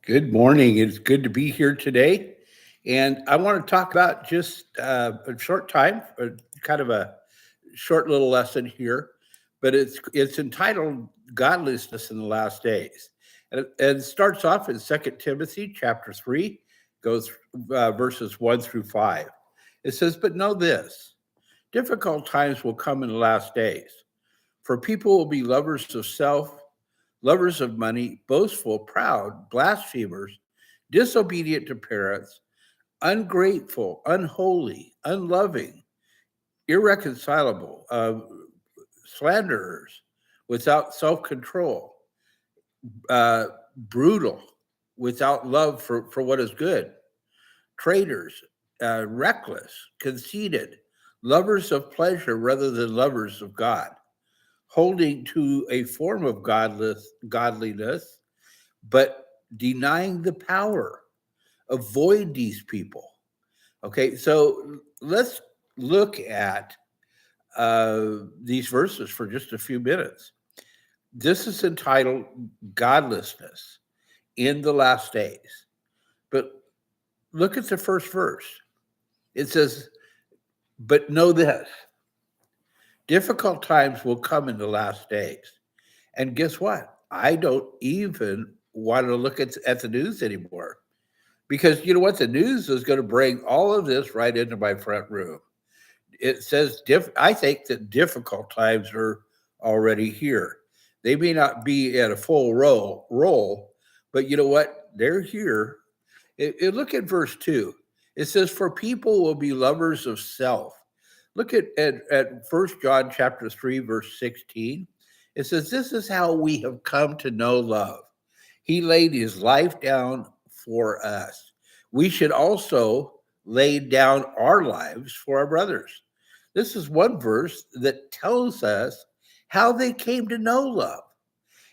Good morning. It's good to be here today. And I want to talk about just a short time, kind of a short little lesson here, but it's entitled Godlessness in the Last Days. And it starts off in Second Timothy chapter 3, goes verses 1 through 5. It says, "But know this, difficult times will come in the last days, for people will be lovers of self, lovers of money, boastful, proud, blasphemers, disobedient to parents, ungrateful, unholy, unloving, irreconcilable, slanderers, without self control, brutal, without love for what is good, traitors, reckless, conceited, lovers of pleasure rather than lovers of God, holding to a form of godliness, but denying the power. Avoid these people." Okay, so let's look at these verses for just a few minutes. This is entitled Godlessness in the Last Days. But look at the first verse. It says, "But know this, difficult times will come in the last days." And guess what? I don't even want to look at the news anymore because you know what? The news is going to bring all of this right into my front room. It says, I think that difficult times are already here. They may not be at a full roll, but you know what? They're here. Look at verse 2. It says, "For people will be lovers of self." Look at 1 John chapter 3, verse 16. It says, "This is how we have come to know love. He laid his life down for us. We should also lay down our lives for our brothers." This is one verse that tells us how they came to know love.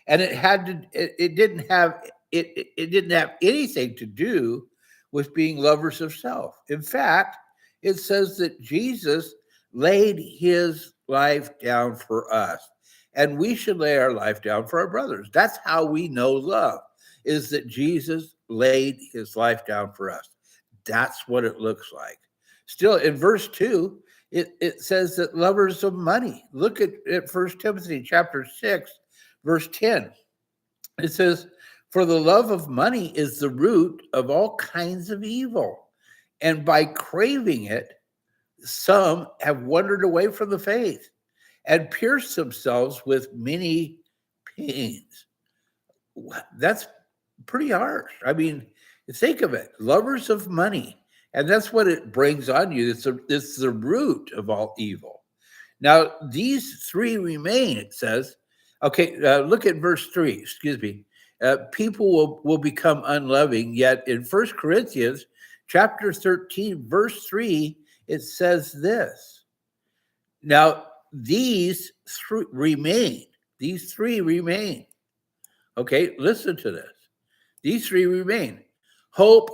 And it didn't have anything to do with being lovers of self. In fact, it says that Jesus laid his life down for us, and we should lay our life down for our brothers. That's how we know love, is that Jesus laid his life down for us. That's what it looks like. Still, in verse 2, it says that lovers of money. Look at 1 Timothy chapter 6, verse 10. It says, "For the love of money is the root of all kinds of evil. And by craving it, some have wandered away from the faith and pierced themselves with many pains." That's pretty harsh. I mean, think of it, lovers of money. And that's what it brings on you. It's the root of all evil. Now, these three remain, it says. Okay, look at verse 3, excuse me. People will become unloving, yet in First Corinthians chapter 13, verse 3, it says this. Now, these three remain. These three remain. Okay, listen to this. These three remain: hope,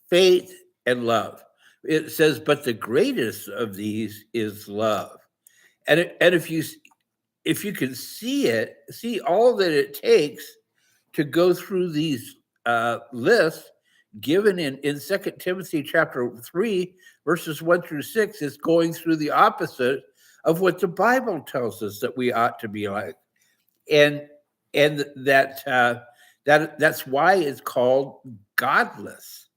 faith, and love. It says, but the greatest of these is love. And if you can see all that it takes to go through these lists given in 2 Timothy chapter 3, verses 1 through 6, is going through the opposite of what the Bible tells us that we ought to be like. And that's why it's called godless.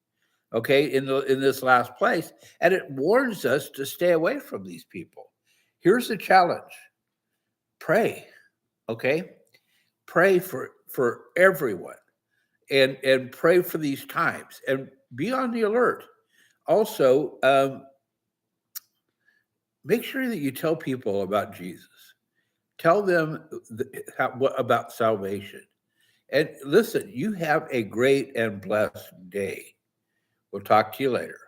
Okay, in this last place, and it warns us to stay away from these people. Here's the challenge: pray. Okay, pray for everyone, and pray for these times, and be on the alert. Also, make sure that you tell people about Jesus. Tell them about salvation. And listen, you have a great and blessed day. We'll talk to you later.